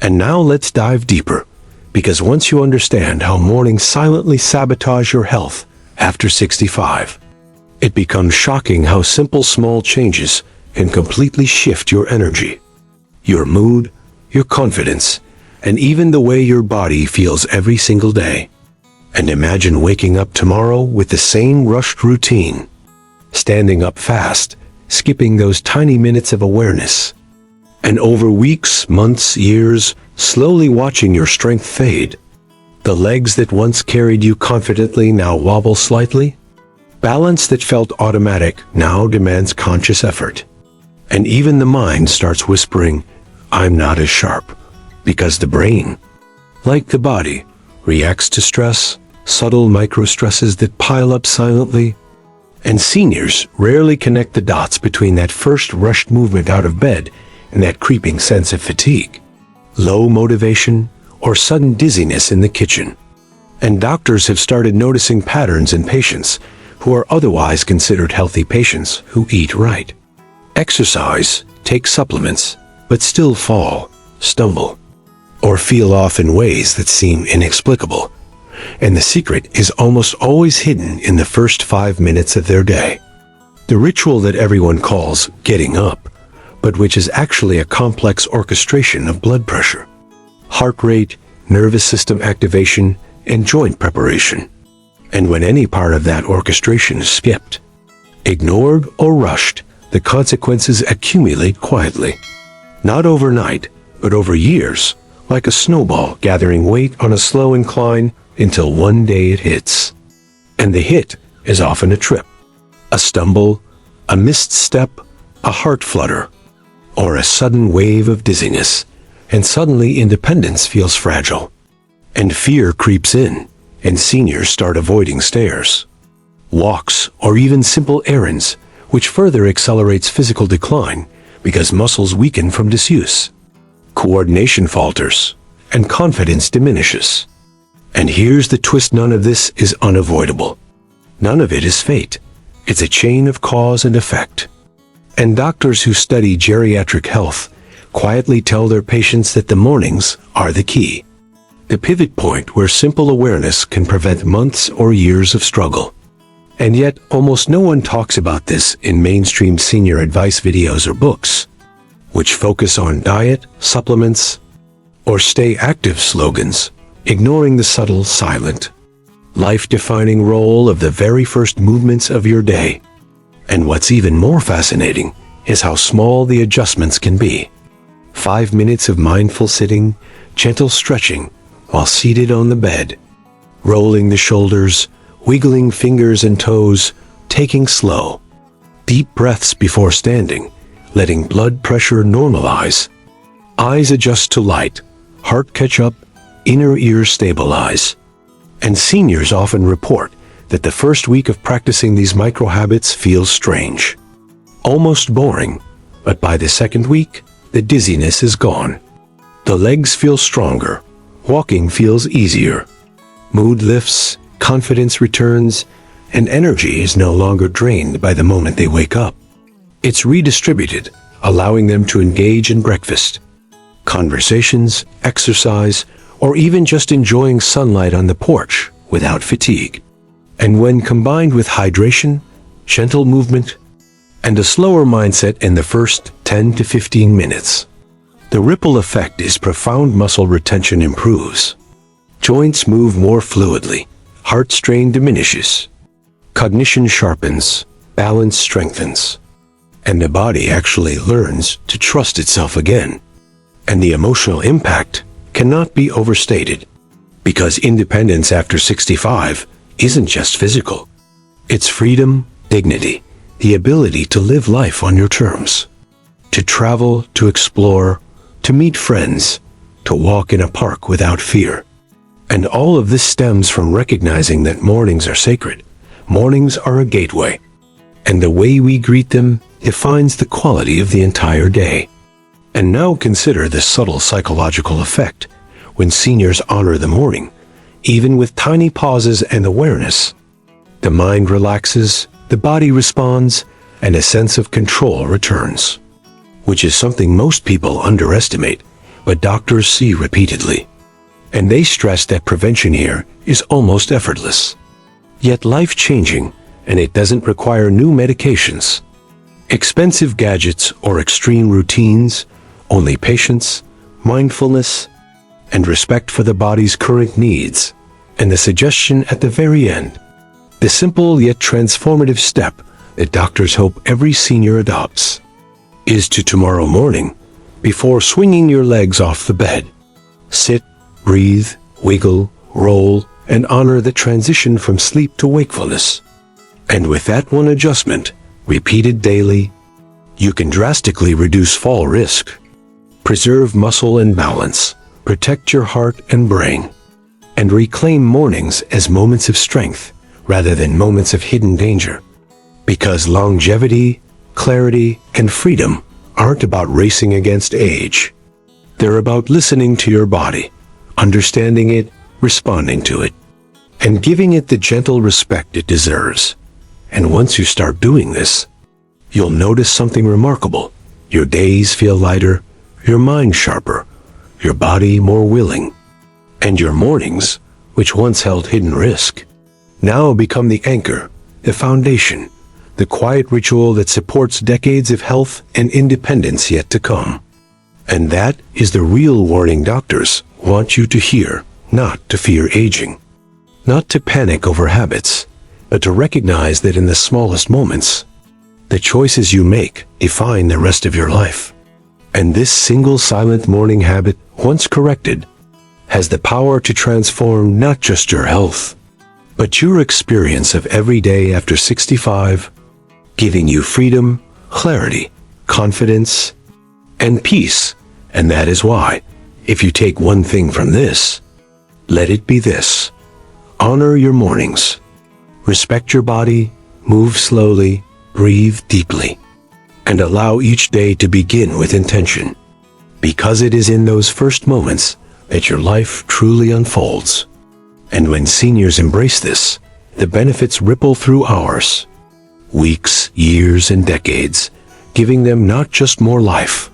And now let's dive deeper, because once you understand how mornings silently sabotage your health after 65, it becomes shocking how simple small changes can completely shift your energy, your mood, your confidence, and even the way your body feels every single day. And imagine waking up tomorrow with the same rushed routine, standing up fast, skipping those tiny minutes of awareness, and over weeks, months, years, slowly watching your strength fade. The legs that once carried you confidently now wobble slightly. Balance that felt automatic now demands conscious effort. And even the mind starts whispering, "I'm not as sharp," because the brain, like the body, reacts to stress, subtle micro-stresses that pile up silently. And seniors rarely connect the dots between that first rushed movement out of bed and that creeping sense of fatigue, low motivation, or sudden dizziness in the kitchen. And doctors have started noticing patterns in patients who are otherwise considered healthy patients who eat right, exercise, take supplements, but still fall, stumble, or feel off in ways that seem inexplicable. And the secret is almost always hidden in the first 5 minutes of their day. The ritual that everyone calls getting up, but which is actually a complex orchestration of blood pressure, heart rate, nervous system activation, and joint preparation. And when any part of that orchestration is skipped, ignored, or rushed, the consequences accumulate quietly. Not overnight, but over years, like a snowball gathering weight on a slow incline until one day it hits. And the hit is often a trip, a stumble, a missed step, a heart flutter, or a sudden wave of dizziness, and suddenly independence feels fragile. And fear creeps in, and seniors start avoiding stairs, walks, or even simple errands, which further accelerates physical decline because muscles weaken from disuse. Coordination falters, and confidence diminishes. And here's the twist: none of this is unavoidable. None of it is fate. It's a chain of cause and effect. And doctors who study geriatric health quietly tell their patients that the mornings are the key, the pivot point where simple awareness can prevent months or years of struggle. And yet, almost no one talks about this in mainstream senior advice videos or books, which focus on diet, supplements, or stay active slogans, ignoring the subtle, silent, life-defining role of the very first movements of your day. And what's even more fascinating is how small the adjustments can be. 5 minutes of mindful sitting, gentle stretching while seated on the bed, rolling the shoulders, wiggling fingers and toes, taking slow, deep breaths before standing, letting blood pressure normalize. Eyes adjust to light, heart catch up, inner ears stabilize. And seniors often report that the first week of practicing these micro habits feels strange, almost boring, but by the second week, the dizziness is gone. The legs feel stronger, walking feels easier, mood lifts, confidence returns, and energy is no longer drained by the moment they wake up. It's redistributed, allowing them to engage in breakfast, conversations, exercise, or even just enjoying sunlight on the porch without fatigue. And when combined with hydration, gentle movement, and a slower mindset in the first 10 to 15 minutes, the ripple effect is profound. Muscle retention improves, joints move more fluidly, heart strain diminishes, cognition sharpens, balance strengthens, and the body actually learns to trust itself again. And the emotional impact cannot be overstated, because independence after 65 isn't just physical. It's freedom, dignity, the ability to live life on your terms, to travel, to explore, to meet friends, to walk in a park without fear. And all of this stems from recognizing that mornings are sacred. Mornings are a gateway, and the way we greet them defines the quality of the entire day. And now consider the subtle psychological effect when seniors honor the morning, even with tiny pauses and awareness. The mind relaxes, the body responds, and a sense of control returns, which is something most people underestimate but doctors see repeatedly. And they stress that prevention here is almost effortless. Yet life-changing, and it doesn't require new medications, expensive gadgets, or extreme routines. Only patience, mindfulness, and respect for the body's current needs. And the suggestion at the very end, the simple yet transformative step that doctors hope every senior adopts, is to tomorrow morning, before swinging your legs off the bed, sit, breathe, wiggle, roll, and honor the transition from sleep to wakefulness. And with that one adjustment, repeated daily, you can drastically reduce fall risk, preserve muscle and balance, protect your heart and brain, and reclaim mornings as moments of strength rather than moments of hidden danger. Because longevity, clarity, and freedom aren't about racing against age. They're about listening to your body, understanding it, responding to it, and giving it the gentle respect it deserves. And once you start doing this, you'll notice something remarkable. Your days feel lighter, your mind sharper, your body more willing, and your mornings, which once held hidden risk, now become the anchor, the foundation, the quiet ritual that supports decades of health and independence yet to come. And that is the real warning doctors want you to hear, not to fear aging, not to panic over habits, but to recognize that in the smallest moments, the choices you make define the rest of your life. And this single silent morning habit, once corrected, has the power to transform not just your health, but your experience of every day after 65, giving you freedom, clarity, confidence, and peace. And that is why, if you take one thing from this, let it be this: honor your mornings, respect your body, move slowly, breathe deeply, and allow each day to begin with intention. Because it is in those first moments that your life truly unfolds. And when seniors embrace this, the benefits ripple through hours, weeks, years, and decades, giving them not just more life,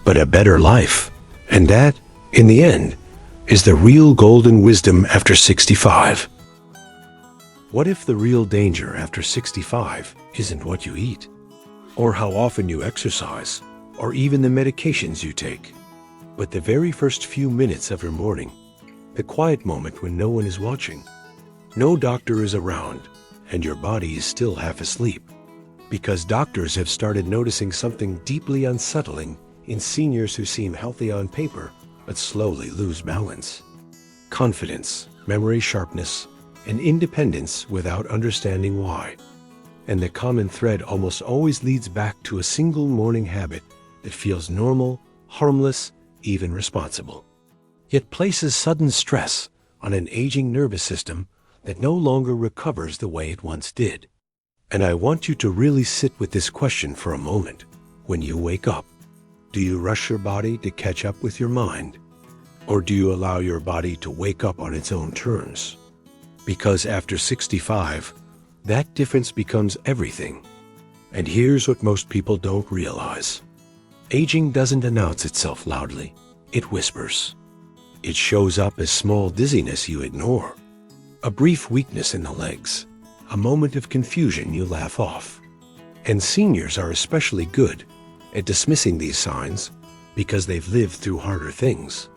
but a better life. And that, in the end, is the real golden wisdom after 65. What if the real danger after 65 isn't what you eat, or how often you exercise, or even the medications you take, but the very first few minutes of your morning, the quiet moment when no one is watching, no doctor is around, and your body is still half asleep? Because doctors have started noticing something deeply unsettling in seniors who seem healthy on paper, but slowly lose balance, confidence, memory sharpness, and independence without understanding why. And the common thread almost always leads back to a single morning habit that feels normal, harmless, even responsible, yet places sudden stress on an aging nervous system that no longer recovers the way it once did. And I want you to really sit with this question for a moment. When you wake up, do you rush your body to catch up with your mind? Or do you allow your body to wake up on its own terms? Because after 65, that difference becomes everything. And here's what most people don't realize. Aging doesn't announce itself loudly. It whispers. It shows up as small dizziness you ignore, a brief weakness in the legs, a moment of confusion you laugh off. And seniors are especially good at dismissing these signs because they've lived through harder things.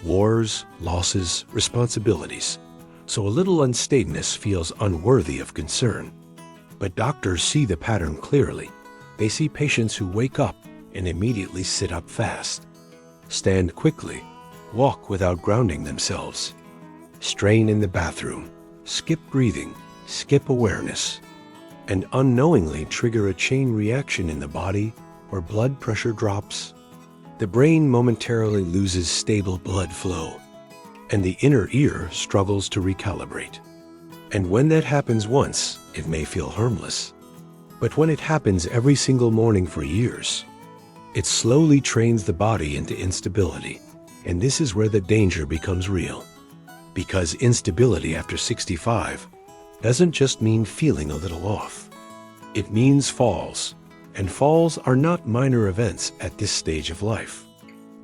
Wars, losses, responsibilities. So a little unsteadiness feels unworthy of concern. But doctors see the pattern clearly. They see patients who wake up and immediately sit up fast, stand quickly, walk without grounding themselves, strain in the bathroom, skip breathing, skip awareness, and unknowingly trigger a chain reaction in the body where blood pressure drops, the brain momentarily loses stable blood flow, and the inner ear struggles to recalibrate. And when that happens once, it may feel harmless. But when it happens every single morning for years, it slowly trains the body into instability. And this is where the danger becomes real. Because instability after 65 doesn't just mean feeling a little off. It means falls. And falls are not minor events at this stage of life.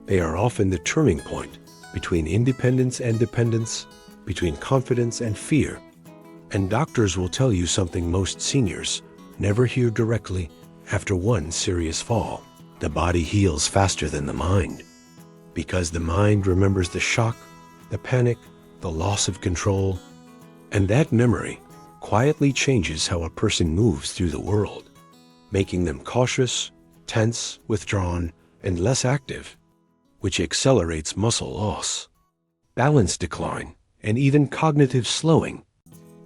They are often the turning point between independence and dependence, between confidence and fear. And doctors will tell you something most seniors never hear directly after one serious fall. The body heals faster than the mind, because the mind remembers the shock, the panic, the loss of control, and that memory quietly changes how a person moves through the world, making them cautious, tense, withdrawn, and less active, which accelerates muscle loss, balance decline, and even cognitive slowing.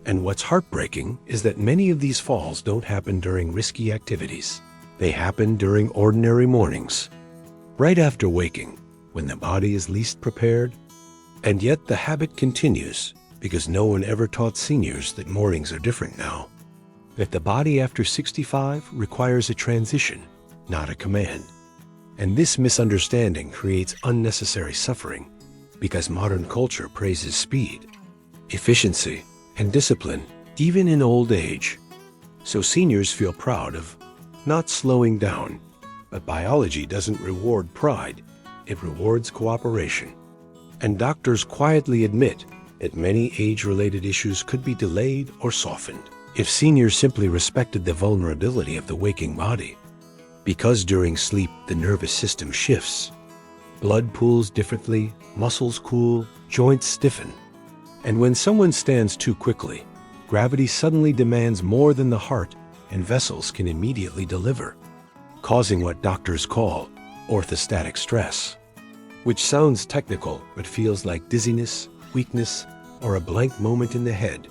And what's heartbreaking is that many of these falls don't happen during risky activities. They happen during ordinary mornings, right after waking, when the body is least prepared. And yet the habit continues, because no one ever taught seniors that mornings are different now. That the body after 65 requires a transition, not a command. And this misunderstanding creates unnecessary suffering, because modern culture praises speed, efficiency, and discipline, even in old age. So seniors feel proud of not slowing down. But biology doesn't reward pride, it rewards cooperation. And doctors quietly admit that many age-related issues could be delayed or softened if seniors simply respected the vulnerability of the waking body. Because during sleep, the nervous system shifts. Blood pools differently, muscles cool, joints stiffen. And when someone stands too quickly, gravity suddenly demands more than the heart and vessels can immediately deliver, causing what doctors call orthostatic stress, which sounds technical but feels like dizziness, weakness, or a blank moment in the head.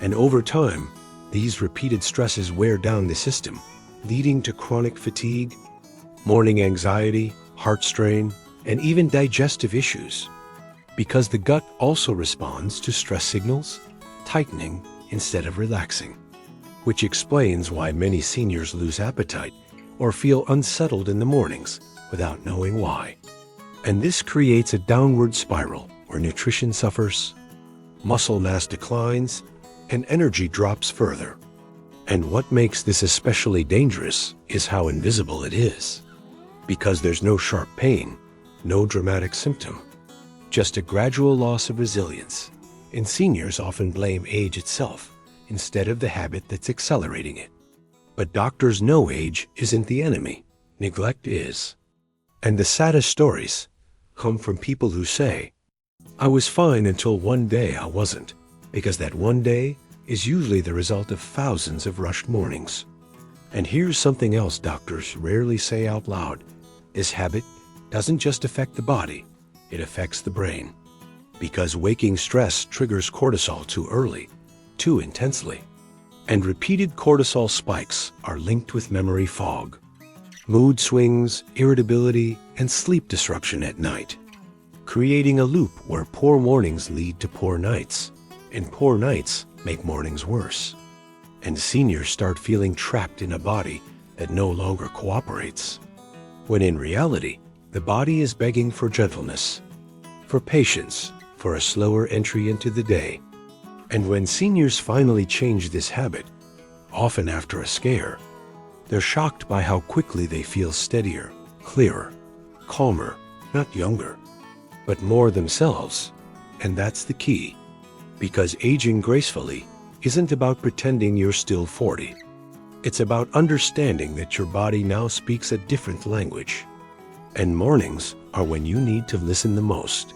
And over time, these repeated stresses wear down the system, leading to chronic fatigue, morning anxiety, heart strain, and even digestive issues. Because the gut also responds to stress signals, tightening instead of relaxing, which explains why many seniors lose appetite or feel unsettled in the mornings without knowing why. And this creates a downward spiral where nutrition suffers, muscle mass declines, and energy drops further. And what makes this especially dangerous is how invisible it is. Because there's no sharp pain, no dramatic symptom, just a gradual loss of resilience. And seniors often blame age itself instead of the habit that's accelerating it. But doctors know age isn't the enemy, neglect is. And the saddest stories come from people who say, "I was fine until one day I wasn't," because that one day is usually the result of thousands of rushed mornings. And here's something else doctors rarely say out loud. This habit doesn't just affect the body, it affects the brain. Because waking stress triggers cortisol too early, too intensely. And repeated cortisol spikes are linked with memory fog, mood swings, irritability, and sleep disruption at night, creating a loop where poor mornings lead to poor nights, and poor nights make mornings worse. And seniors start feeling trapped in a body that no longer cooperates, when in reality, the body is begging for gentleness, for patience, for a slower entry into the day. And when seniors finally change this habit, often after a scare, they're shocked by how quickly they feel steadier, clearer, calmer, not younger, but more themselves. And that's the key. Because aging gracefully isn't about pretending you're still 40. It's about understanding that your body now speaks a different language. And mornings are when you need to listen the most.